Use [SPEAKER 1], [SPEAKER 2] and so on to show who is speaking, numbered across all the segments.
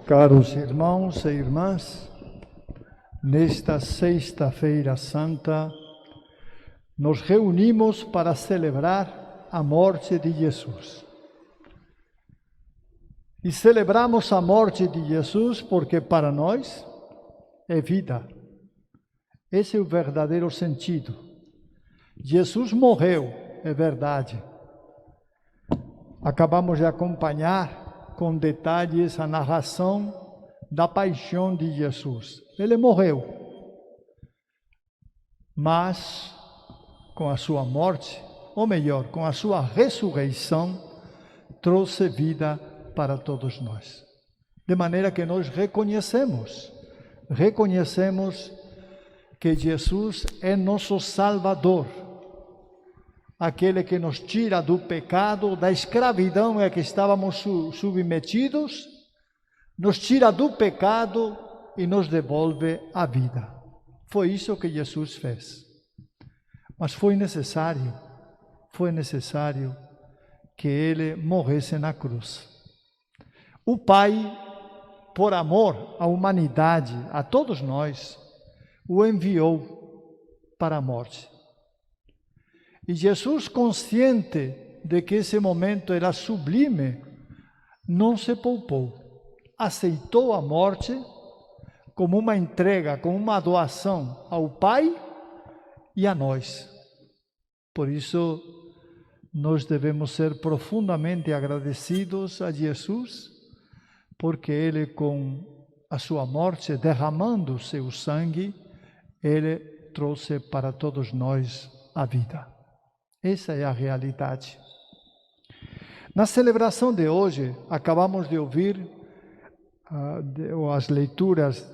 [SPEAKER 1] Caros irmãos e irmãs, nesta Sexta-feira Santa, nos reunimos para celebrar a morte de Jesus. E celebramos a morte de Jesus porque para nós é vida. Esse é o verdadeiro sentido. Jesus morreu, é verdade. Acabamos de acompanhar com detalhes a narração da paixão de Jesus. Ele morreu, mas com a sua morte, ou melhor, com a sua ressurreição, trouxe vida para todos nós. De maneira que nós reconhecemos que Jesus é nosso Salvador, aquele que nos tira do pecado, da escravidão a que estávamos submetidos, nos tira do pecado e nos devolve a vida. Foi isso que Jesus fez. Mas foi necessário que ele morresse na cruz. O Pai, por amor à humanidade, a todos nós, o enviou para a morte. E Jesus, consciente de que esse momento era sublime, não se poupou. Aceitou a morte como uma entrega, como uma doação ao Pai e a nós. Por isso, nós devemos ser profundamente agradecidos a Jesus, porque Ele, com a sua morte, derramando o seu sangue, Ele trouxe para todos nós a vida. Essa é a realidade. Na celebração de hoje, acabamos de ouvir as leituras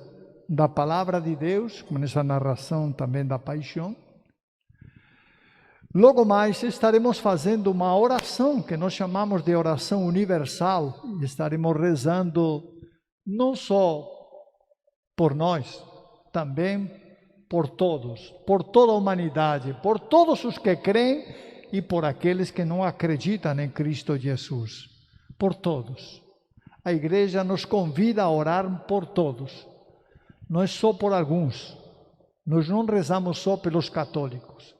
[SPEAKER 1] da Palavra de Deus, com essa narração também da paixão. Logo mais estaremos fazendo uma oração que nós chamamos de oração universal. E estaremos rezando não só por nós, também por todos, por toda a humanidade, por todos os que creem e por aqueles que não acreditam em Cristo Jesus. Por todos. A Igreja nos convida a orar por todos. Não é só por alguns. Nós não rezamos só pelos católicos.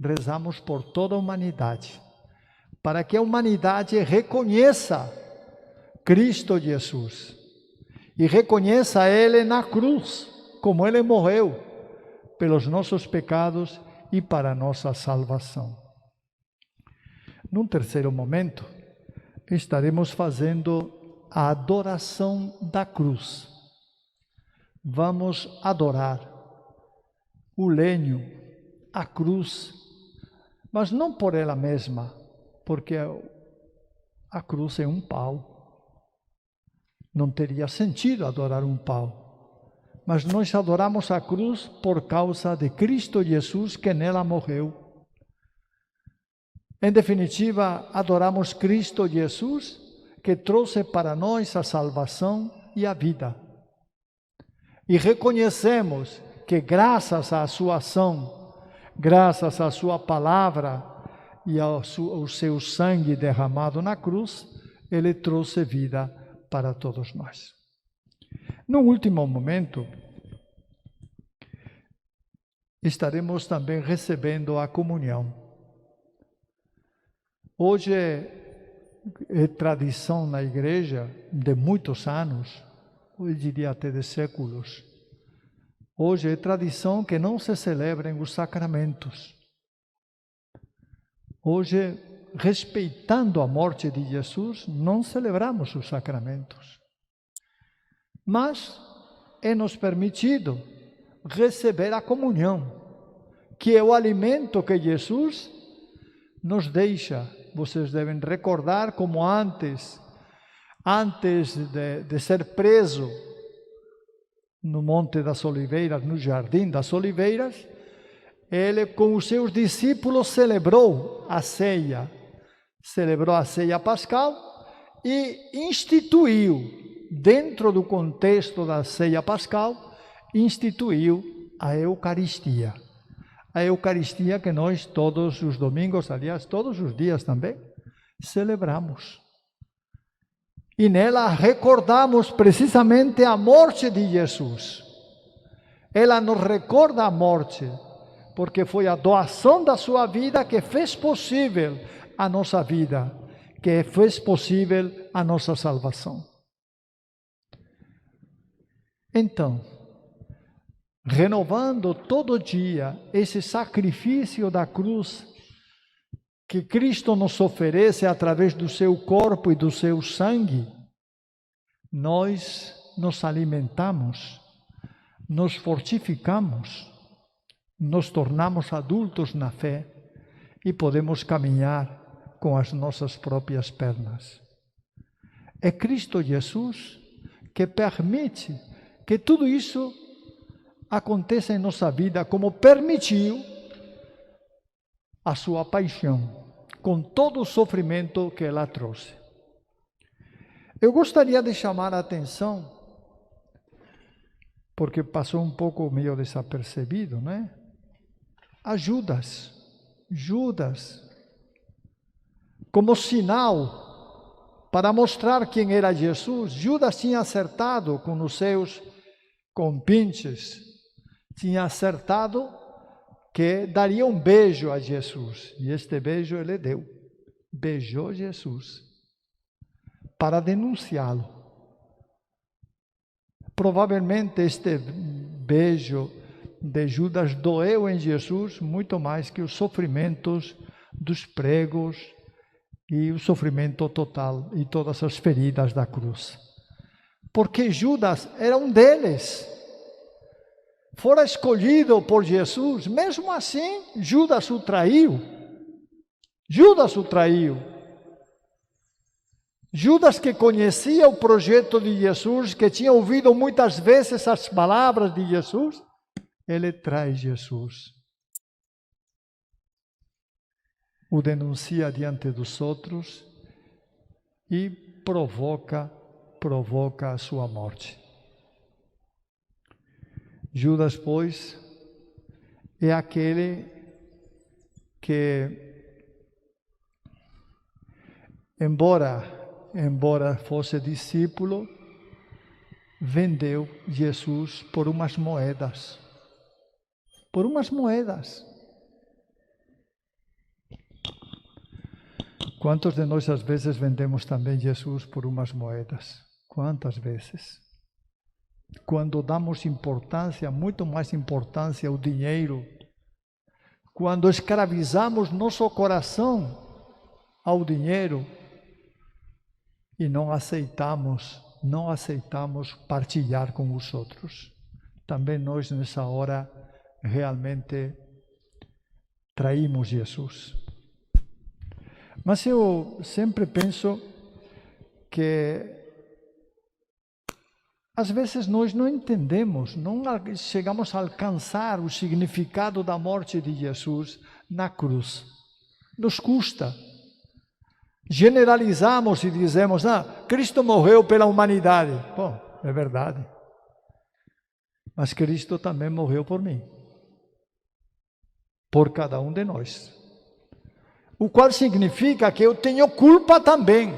[SPEAKER 1] Rezamos por toda a humanidade. Para que a humanidade reconheça Cristo Jesus. E reconheça Ele na cruz, como Ele morreu pelos nossos pecados e para a nossa salvação. Num terceiro momento, estaremos fazendo a adoração da cruz. Vamos adorar o lenho, a cruz, mas não por ela mesma, porque a cruz é um pau. Não teria sentido adorar um pau. Mas nós adoramos a cruz por causa de Cristo Jesus, que nela morreu. Em definitiva, adoramos Cristo Jesus, que trouxe para nós a salvação e a vida. E reconhecemos que graças à sua ação, graças à sua palavra e ao seu sangue derramado na cruz, Ele trouxe vida para todos nós. No último momento, estaremos também recebendo a comunhão. Hoje é tradição na igreja de muitos anos, eu diria até de séculos. Hoje é tradição que não se celebrem os sacramentos. Hoje, respeitando a morte de Jesus, não celebramos os sacramentos. Mas é-nos permitido receber a comunhão, que é o alimento que Jesus nos deixa. Vocês devem recordar como antes de ser preso no Monte das Oliveiras, no Jardim das Oliveiras, ele com os seus discípulos celebrou a ceia pascal e instituiu, dentro do contexto da ceia pascal, instituiu a Eucaristia. A Eucaristia que nós todos os domingos, aliás, todos os dias também, celebramos. E nela recordamos precisamente a morte de Jesus. Ela nos recorda a morte, porque foi a doação da sua vida que fez possível a nossa vida, que fez possível a nossa salvação. Então, renovando todo dia esse sacrifício da cruz que Cristo nos oferece através do seu corpo e do seu sangue, nós nos alimentamos, nos fortificamos, nos tornamos adultos na fé e podemos caminhar com as nossas próprias pernas. É Cristo Jesus que permite que tudo isso aconteça em nossa vida, como permitiu a sua paixão, com todo o sofrimento que ela trouxe. Eu gostaria de chamar a atenção, porque passou um pouco meio desapercebido, né? A Judas, como sinal para mostrar quem era Jesus. Judas tinha acertado com os seus compinches, tinha acertado que daria um beijo a Jesus, e este beijo ele deu, beijou Jesus, para denunciá-lo. Provavelmente este beijo de Judas doeu em Jesus muito mais que os sofrimentos dos pregos e o sofrimento total e todas as feridas da cruz. Porque Judas era um deles. Fora escolhido por Jesus, mesmo assim, Judas o traiu. Judas que conhecia o projeto de Jesus, que tinha ouvido muitas vezes as palavras de Jesus, ele trai Jesus. O denuncia diante dos outros e provoca a sua morte. Judas, pois, é aquele que, embora fosse discípulo, vendeu Jesus por umas moedas. Quantos de nós às vezes vendemos também Jesus por umas moedas? Quantas vezes? Quando damos importância, muito mais importância ao dinheiro, quando escravizamos nosso coração ao dinheiro e não aceitamos partilhar com os outros. Também nós nessa hora realmente traímos Jesus. Mas eu sempre penso que às vezes nós não entendemos, não chegamos a alcançar o significado da morte de Jesus na cruz. Nos custa. Generalizamos e dizemos, Cristo morreu pela humanidade. Bom, é verdade. Mas Cristo também morreu por mim. Por cada um de nós. O qual significa que eu tenho culpa também.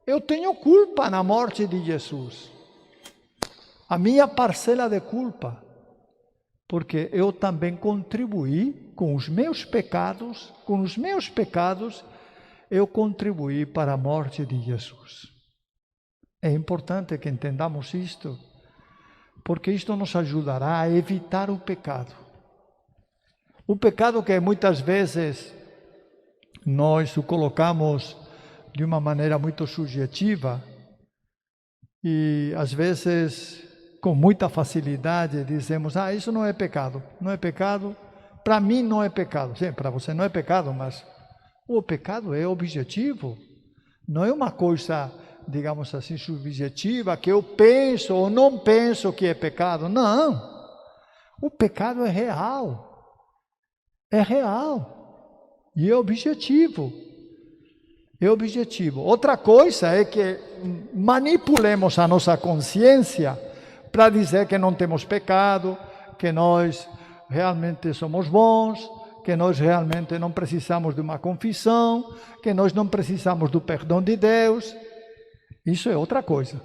[SPEAKER 1] Eu tenho culpa na morte de Jesus. A minha parcela de culpa. Porque eu também contribuí com os meus pecados, eu contribuí para a morte de Jesus. É importante que entendamos isto, porque isto nos ajudará a evitar o pecado. O pecado que muitas vezes nós o colocamos de uma maneira muito subjetiva e às vezes com muita facilidade dizemos, isso não é pecado, para mim não é pecado. Sim, para você não é pecado, mas o pecado é objetivo, não é uma coisa, digamos assim, subjetiva, que eu penso ou não penso que é pecado. Não, o pecado é real e é objetivo. Outra coisa é que manipulemos a nossa consciência para dizer que não temos pecado, que nós realmente somos bons, que nós realmente não precisamos de uma confissão, que nós não precisamos do perdão de Deus. Isso é outra coisa.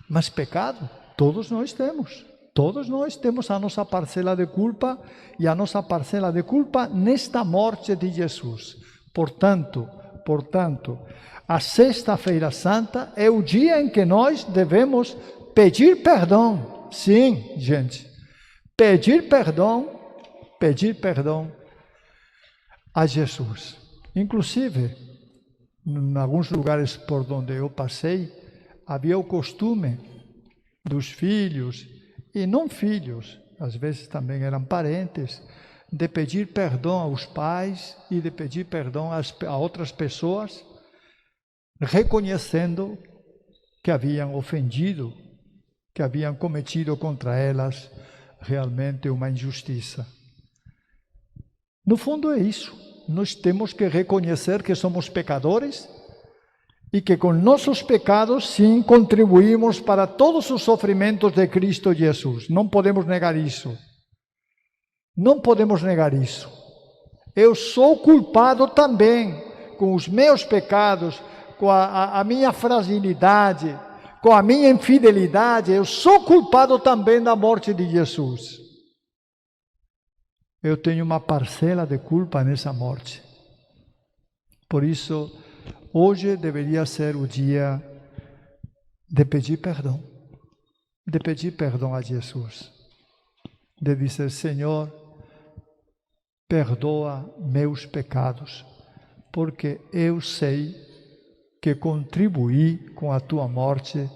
[SPEAKER 1] Mas pecado, todos nós temos. Todos nós temos a nossa parcela de culpa, e a nossa parcela de culpa nesta morte de Jesus. Portanto, a Sexta-feira Santa é o dia em que nós devemos pedir perdão. Sim, gente. Pedir perdão a Jesus. Inclusive, em alguns lugares por onde eu passei, havia o costume dos filhos, e não filhos, às vezes também eram parentes, de pedir perdão aos pais e de pedir perdão a outras pessoas, reconhecendo que haviam ofendido, que haviam cometido contra elas realmente uma injustiça. No fundo é isso. Nós temos que reconhecer que somos pecadores e que com nossos pecados, sim, contribuímos para todos os sofrimentos de Cristo Jesus. Não podemos negar isso. Não podemos negar isso. Eu sou culpado também com os meus pecados, com a minha fragilidade, com a minha infidelidade. Eu sou culpado também da morte de Jesus. Eu tenho uma parcela de culpa nessa morte. Por isso, hoje deveria ser o dia de pedir perdão a Jesus, de dizer: Senhor, perdoa meus pecados, porque eu sei que contribuí com a tua morte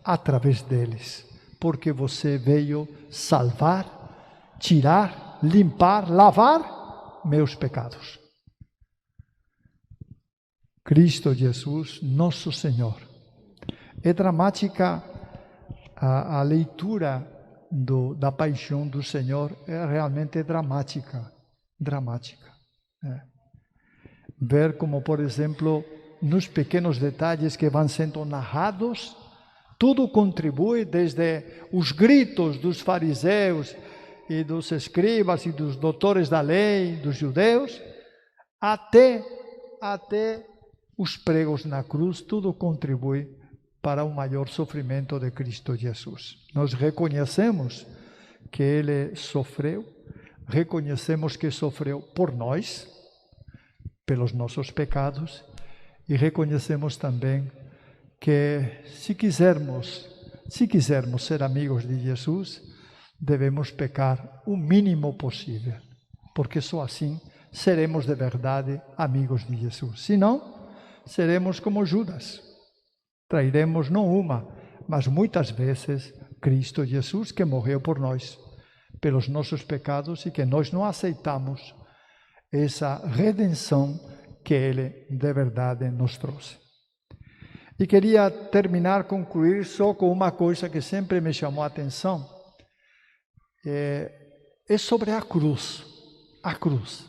[SPEAKER 1] através deles, porque você veio salvar, tirar, limpar, lavar meus pecados. Cristo Jesus, nosso Senhor. É dramática a leitura da paixão do Senhor, é realmente dramática. Ver como, por exemplo, nos pequenos detalhes que vão sendo narrados, tudo contribui, desde os gritos dos fariseus e dos escribas e dos doutores da lei, dos judeus, até os pregos na cruz, tudo contribui para o maior sofrimento de Cristo Jesus. Nós reconhecemos que Ele sofreu, reconhecemos que sofreu por nós, pelos nossos pecados, e reconhecemos também que se quisermos ser amigos de Jesus, devemos pecar o mínimo possível, porque só assim seremos de verdade amigos de Jesus. Se não, seremos como Judas. Trairemos não uma, mas muitas vezes Cristo Jesus, que morreu por nós, pelos nossos pecados, e que nós não aceitamos essa redenção que Ele de verdade nos trouxe. E queria concluir só com uma coisa que sempre me chamou a atenção, é sobre a cruz. A cruz.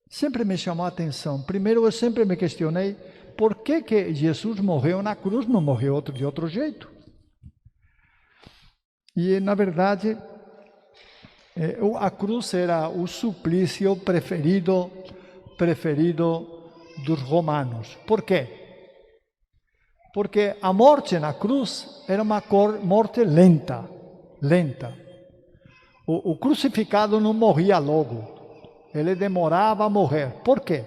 [SPEAKER 1] Sempre me chamou a atenção. Primeiro, eu sempre me questionei por que Jesus morreu na cruz, não morreu de outro jeito. E, na verdade, a cruz era o suplício preferido dos romanos. Por quê? Porque a morte na cruz era uma morte lenta. O crucificado não morria logo. Ele demorava a morrer. Por quê?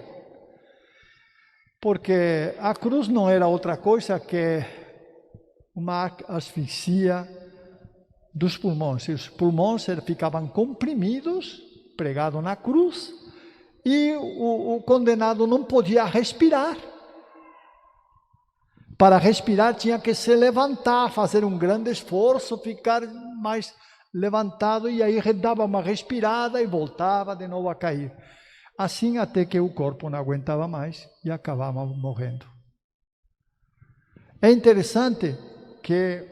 [SPEAKER 1] Porque a cruz não era outra coisa que uma asfixia dos pulmões. Os pulmões ficavam comprimidos, pregados na cruz, e o condenado não podia respirar. Para respirar tinha que se levantar, fazer um grande esforço, ficar mais levantado, e aí dava uma respirada e voltava de novo a cair. Assim até que o corpo não aguentava mais e acabava morrendo. É interessante que,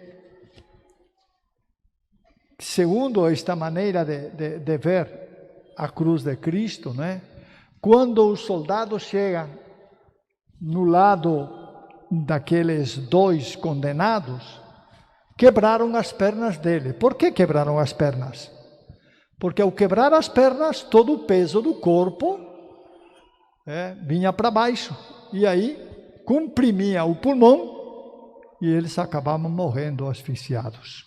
[SPEAKER 1] segundo esta maneira de ver a cruz de Cristo, né? Quando os soldados chegam no lado daqueles dois condenados, quebraram as pernas dele. Por que quebraram as pernas? Porque ao quebrar as pernas, todo o peso do corpo vinha para baixo. E aí comprimia o pulmão e eles acabavam morrendo asfixiados.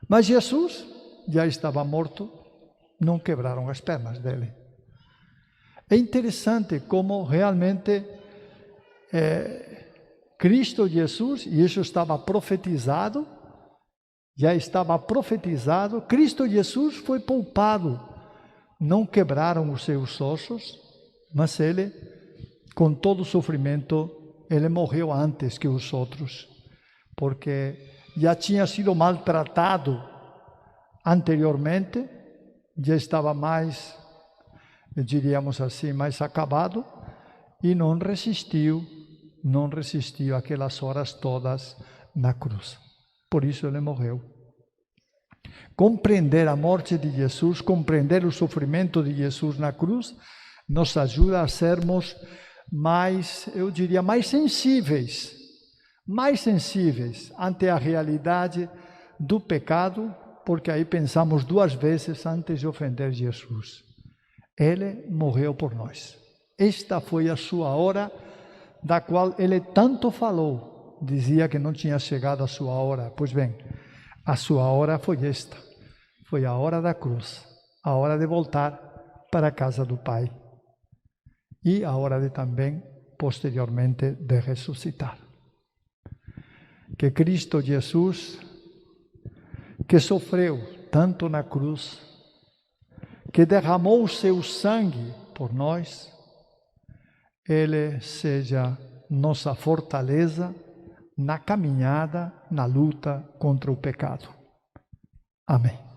[SPEAKER 1] Mas Jesus já estava morto, não quebraram as pernas dele. É interessante como realmente Cristo Jesus, e isso estava profetizado, já estava profetizado, Cristo Jesus foi poupado. Não quebraram os seus ossos, mas ele, com todo o sofrimento, ele morreu antes que os outros, porque já tinha sido maltratado anteriormente, já estava mais, diríamos assim, mais acabado, e não resistiu aquelas horas todas na cruz. Por isso ele morreu. Compreender a morte de Jesus, compreender o sofrimento de Jesus na cruz, nos ajuda a sermos mais, eu diria, mais sensíveis ante a realidade do pecado, porque aí pensamos duas vezes antes de ofender Jesus. Ele morreu por nós. Esta foi a sua hora, da qual ele tanto falou. Dizia que não tinha chegado a sua hora. Pois bem, a sua hora foi esta. Foi a hora da cruz, a hora de voltar para a casa do Pai. E a hora de também, posteriormente, de ressuscitar. Que Cristo Jesus, que sofreu tanto na cruz, que derramou o seu sangue por nós, Ele seja nossa fortaleza na caminhada, na luta contra o pecado. Amém.